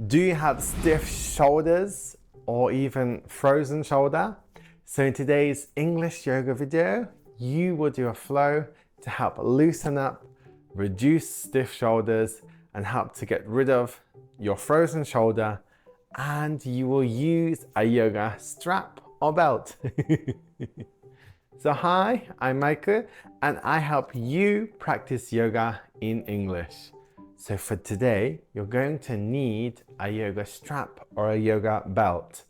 Do you have stiff shoulders or even frozen shoulder? So in today's English yoga video, you will do a flow to help loosen up, reduce stiff shoulders, and help to get rid of your frozen shoulder. And you will use a yoga strap or belt. So hi, I'm Maiku, and I help you practice yoga in English. So for today, you're going to need a yoga strap or a yoga belt.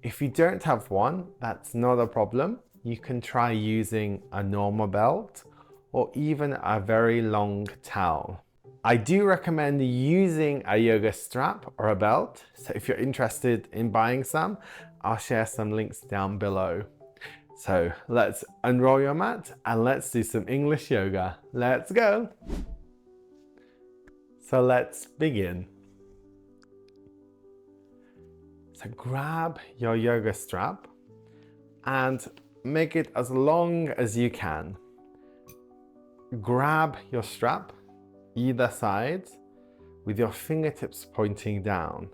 If you don't have one, that's not a problem. You can try using a normal belt or even a very long towel. I do recommend using a yoga strap or a belt. So if you're interested in buying some, I'll share some links down below. So let's unroll your mat and let's do some English yoga. Let's go. So let's begin. So grab your yoga strap and make it as long as you can. Grab your strap either side with your fingertips pointing down.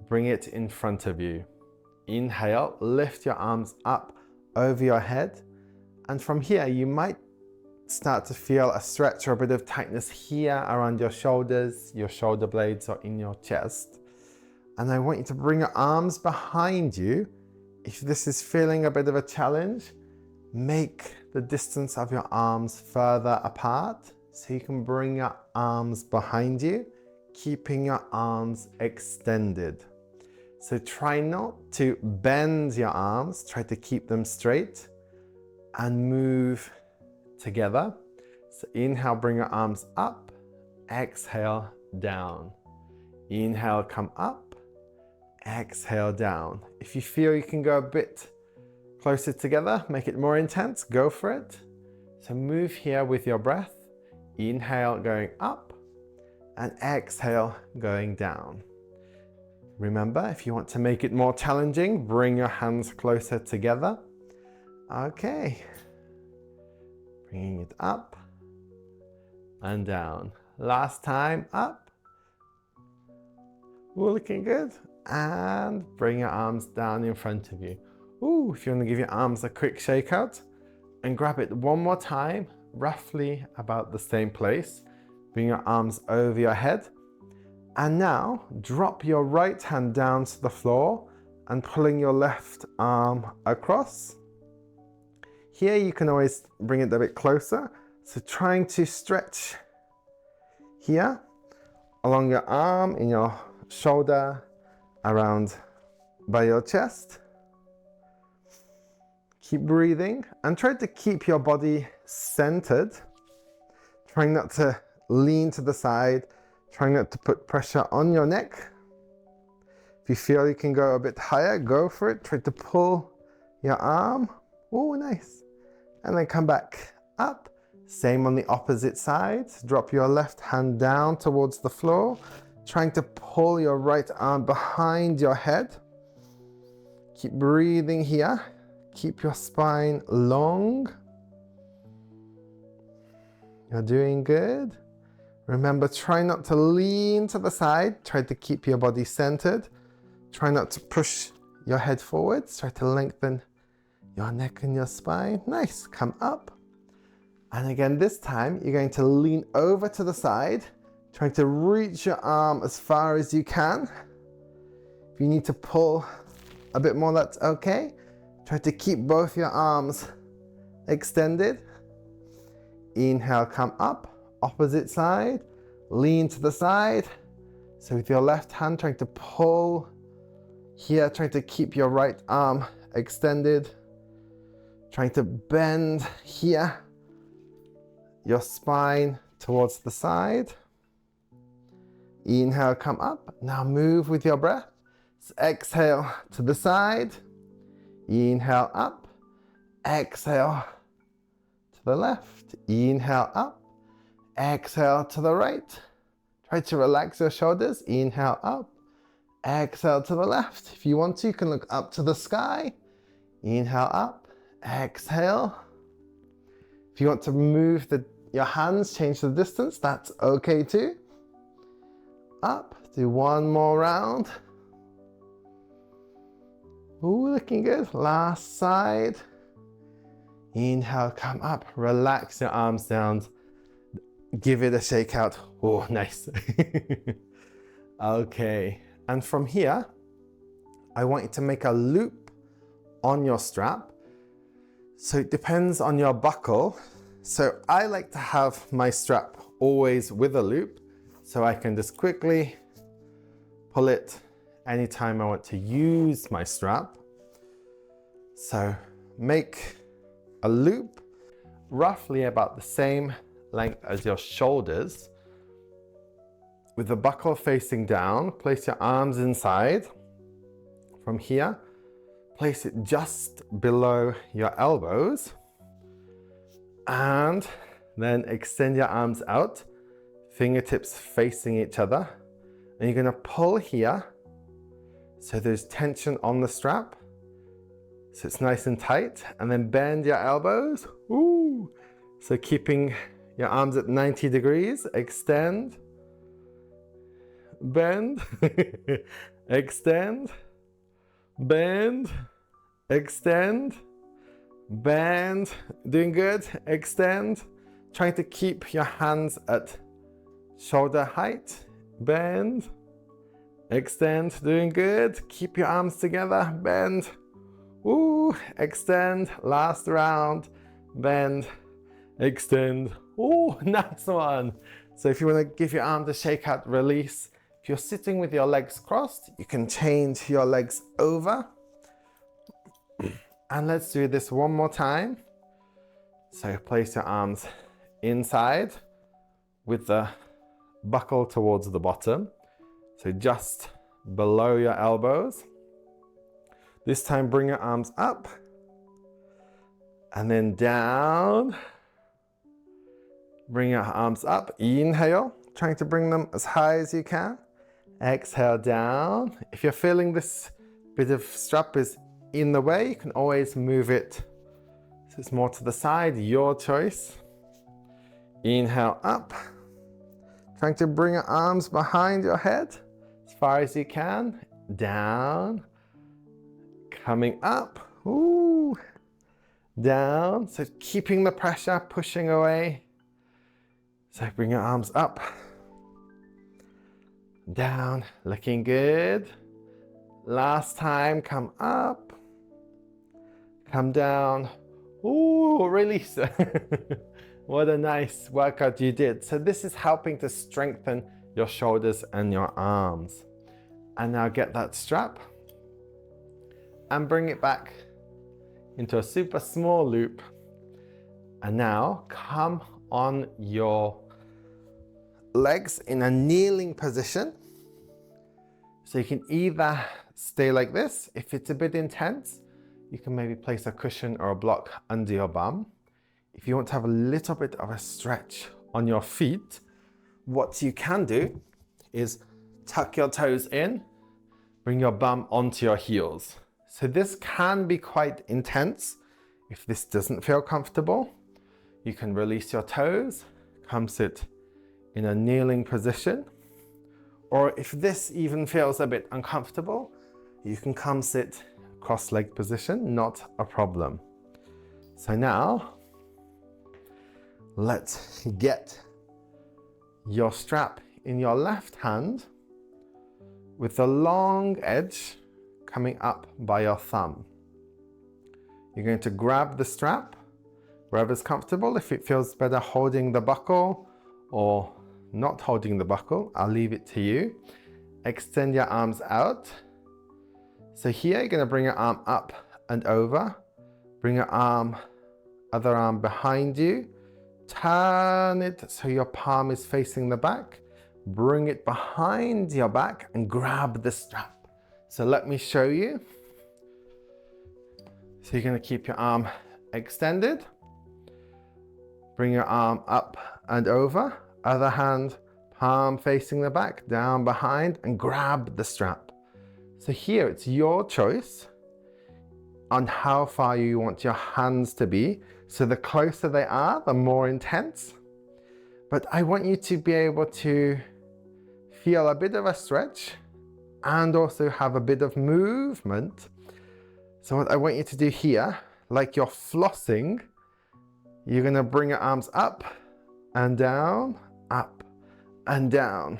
Bring it in front of you. Inhale, lift your arms up over your head, and from here you might start to feel a stretch or a bit of tightness here around your shoulders, your shoulder blades, or in your chest. And I want you to bring your arms behind you. If this is feeling a bit of a challenge, make the distance of your arms further apart so you can bring your arms behind you, keeping your arms extended. So try not to bend your arms, try to keep them straight and move together. So inhale, bring your arms up, exhale, down. Inhale, come up, exhale, down. If you feel you can go a bit closer together, make it more intense, go for it. So move here with your breath. Inhale, going up, and exhale, going down. Remember, if you want to make it more challenging, bring your hands closer together. Okay. Bringing it up and down. Last time, up. Ooh, looking good. And bring your arms down in front of you. Ooh, if you want to give your arms a quick shake out and grab it one more time, roughly about the same place. Bring your arms over your head. And now drop your right hand down to the floor and pulling your left arm across. Here you can always bring it a bit closer. So trying to stretch here along your arm, in your shoulder, around by your chest. Keep breathing and try to keep your body centered. Trying not to lean to the side. Trying not to put pressure on your neck. If you feel you can go a bit higher, go for it. Try to pull your arm. Oh, nice. And then come back up. Same on the opposite side. Drop your left hand down towards the floor. Trying to pull your right arm behind your head. Keep breathing here. Keep your spine long. You're doing good. Remember, try not to lean to the side. Try to keep your body centered. Try not to push your head forwards. Try to lengthen your neck and your spine. Nice. Come up. And again, this time, you're going to lean over to the side. Trying to reach your arm as far as you can. If you need to pull a bit more, that's okay. Try to keep both your arms extended. Inhale, come up. Opposite side, lean to the side. So with your left hand, trying to pull here, trying to keep your right arm extended. Trying to bend here, your spine towards the side. Inhale, come up. Now move with your breath. So exhale to the side. Inhale up. Exhale to the left. Inhale up. Exhale to the right. Try to relax your shoulders. Inhale up. Exhale to the left. If you want to, you can look up to the sky. Inhale up. Exhale. If you want to move your hands, change the distance, that's okay too. Up Do one more round. Ooh, looking good. Last side. Inhale, come up. Relax your arms down. Give it a shake out. Oh, nice. Okay. And from here, I want you to make a loop on your strap. So it depends on your buckle. So I like to have my strap always with a loop, so I can just quickly pull it anytime I want to use my strap. So make a loop roughly about the same length as your shoulders. With the buckle facing down, place your arms inside. From here, place it just below your elbows. And then extend your arms out, fingertips facing each other. And you're gonna pull here, so there's tension on the strap, so it's nice and tight, and then bend your elbows. Ooh. So keeping your arms at 90 degrees, extend, bend, extend, bend, extend, bend. Doing good, extend. Trying to keep your hands at shoulder height. Bend, extend, doing good. Keep your arms together, bend. Ooh, extend, last round. Bend, extend. Ooh, nice one. So if you want to give your arm a shake out, release. If you're sitting with your legs crossed, you can change your legs over. And let's do this one more time. So place your arms inside with the buckle towards the bottom. So just below your elbows. This time bring your arms up and then down. Bring your arms up, inhale, trying to bring them as high as you can. Exhale down. If you're feeling this bit of strap is in the way, you can always move it so it's more to the side, your choice. Inhale up, trying to bring your arms behind your head as far as you can. Down, coming up, ooh, down. So keeping the pressure, pushing away. So bring your arms up, down, looking good. Last time, come up, come down. Ooh, release. What a nice workout you did. So this is helping to strengthen your shoulders and your arms. And now get that strap and bring it back into a super small loop. And now come on your legs in a kneeling position. So you can either stay like this. If it's a bit intense, you can maybe place a cushion or a block under your bum. If you want to have a little bit of a stretch on your feet, what you can do is tuck your toes in, bring your bum onto your heels. So this can be quite intense. If this doesn't feel comfortable, you can release your toes, come sit in a kneeling position. Or if this even feels a bit uncomfortable, you can come sit cross-legged position, not a problem. So now, let's get your strap in your left hand with the long edge coming up by your thumb. You're going to grab the strap wherever's comfortable. If it feels better holding the buckle or not holding the buckle, I'll leave it to you. Extend your arms out. So here you're going to bring your arm up and over. Bring your other arm behind you. Turn it so your palm is facing the back. Bring it behind your back and grab the strap. So let me show you. So you're going to keep your arm extended. Bring your arm up and over. Other hand, palm facing the back, down behind, and grab the strap. So here it's your choice on how far you want your hands to be. So the closer they are, the more intense. But I want you to be able to feel a bit of a stretch and also have a bit of movement. So what I want you to do here, like you're flossing, you're gonna bring your arms up and down, up and down.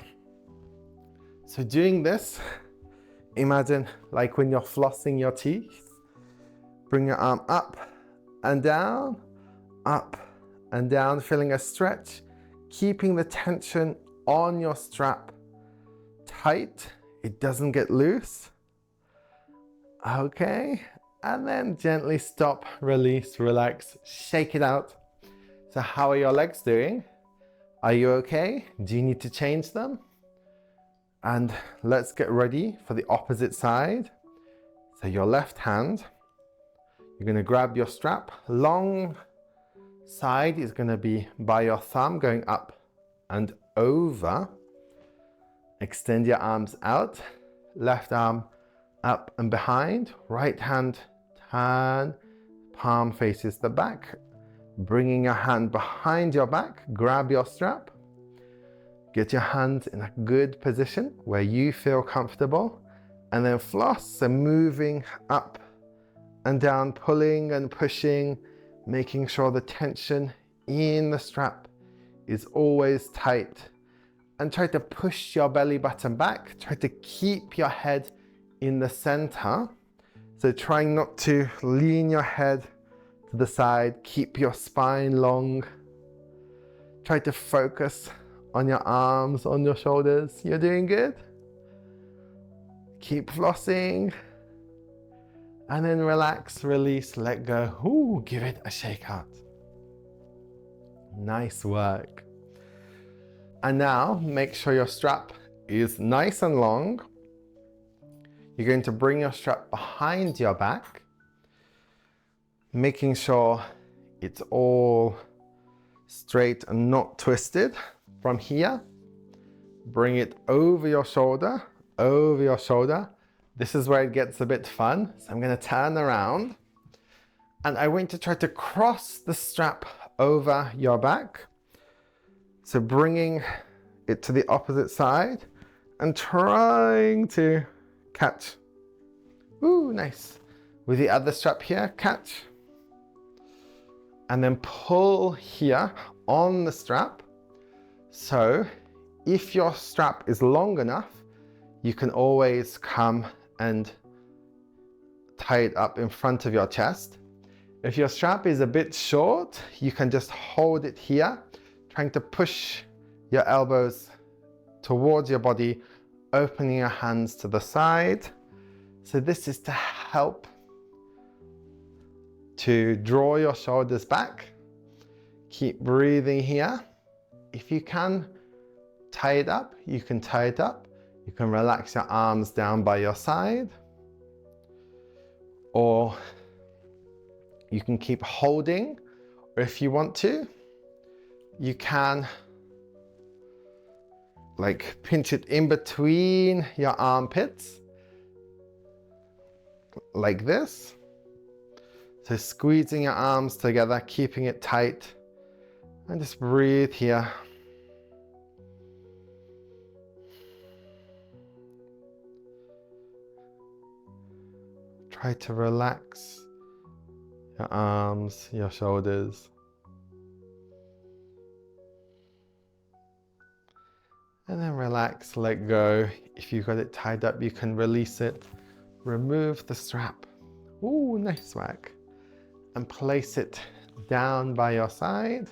So doing this, imagine like when you're flossing your teeth, bring your arm up and down, feeling a stretch, keeping the tension on your strap tight, it doesn't get loose. Okay, and then gently stop, release, relax, shake it out. So how are your legs doing? Are you okay? Do you need to change them? And let's get ready for the opposite side. So your left hand, you're gonna grab your strap. Long side is gonna be by your thumb going up and over. Extend your arms out. Left arm up and behind. Right hand turn, palm faces the back. Bringing your hand behind your back, grab your strap. Get your hands in a good position where you feel comfortable. And then floss, so moving up and down, pulling and pushing, making sure the tension in the strap is always tight. And try to push your belly button back. Try to keep your head in the center. So trying not to lean your head to the side. Keep your spine long. Try to focus on your arms, on your shoulders. You're doing good. Keep flossing. And then relax, release, let go. Ooh, give it a shake out. Nice work. And now make sure your strap is nice and long. You're going to bring your strap behind your back, making sure it's all straight and not twisted. From here, bring it over your shoulder, over your shoulder. This is where it gets a bit fun. So I'm going to turn around and I want to try to cross the strap over your back. So bringing it to the opposite side and trying to catch. Ooh, nice. With the other strap here, catch. And then pull here on the strap. So if your strap is long enough, you can always come and tie it up in front of your chest. If your strap is a bit short, you can just hold it here, trying to push your elbows towards your body, opening your hands to the side. So this is to help to draw your shoulders back. Keep breathing here. If you can tie it up, you can tie it up. You can relax your arms down by your side. Or you can keep holding, or if you want to, you can like pinch it in between your armpits, like this. So squeezing your arms together, keeping it tight, and just breathe here. Try to relax your arms, your shoulders. And then relax, let go. If you've got it tied up, you can release it. Remove the strap. Ooh, nice work. And place it down by your side.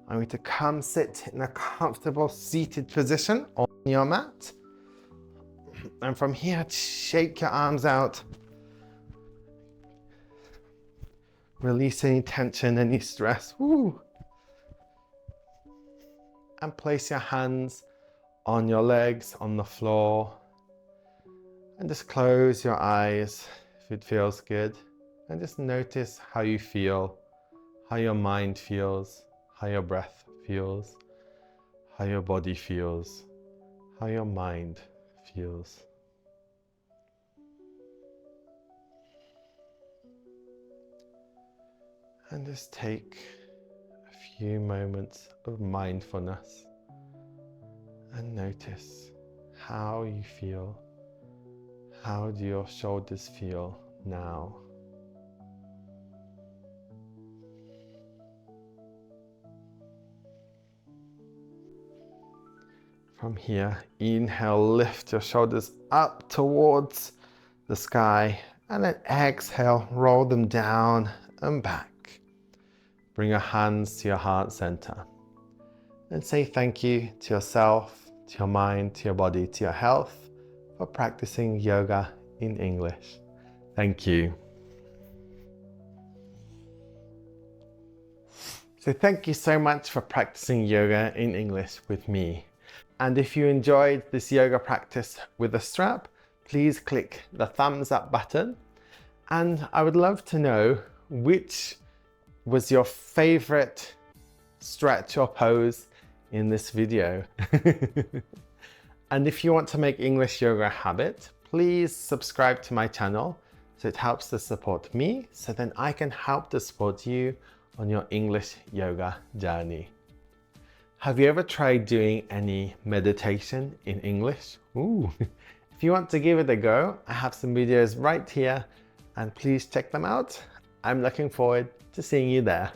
I'm going to come sit in a comfortable seated position on your mat. And from here, shake your arms out. Release any tension, any stress. Woo. And place your hands on your legs, on the floor. And just close your eyes if it feels good. And just notice how you feel, how your mind feels, how your breath feels, how your body feels, how your mind feels. And just take a few moments of mindfulness and notice how you feel. How do your shoulders feel now? From here, inhale, lift your shoulders up towards the sky, and then exhale, roll them down and back. Bring your hands to your heart center and say thank you to yourself, to your mind, to your body, to your health for practicing yoga in English. Thank you. So thank you so much for practicing yoga in English with me. And if you enjoyed this yoga practice with a strap, please click the thumbs up button. And I would love to know which was your favorite stretch or pose in this video. And if you want to make English yoga a habit, please subscribe to my channel so it helps to support me, so then I can help to support you on your English yoga journey. Have you ever tried doing any meditation in English? Ooh. If you want to give it a go, I have some videos right here and please check them out. I'm looking forward to seeing you there.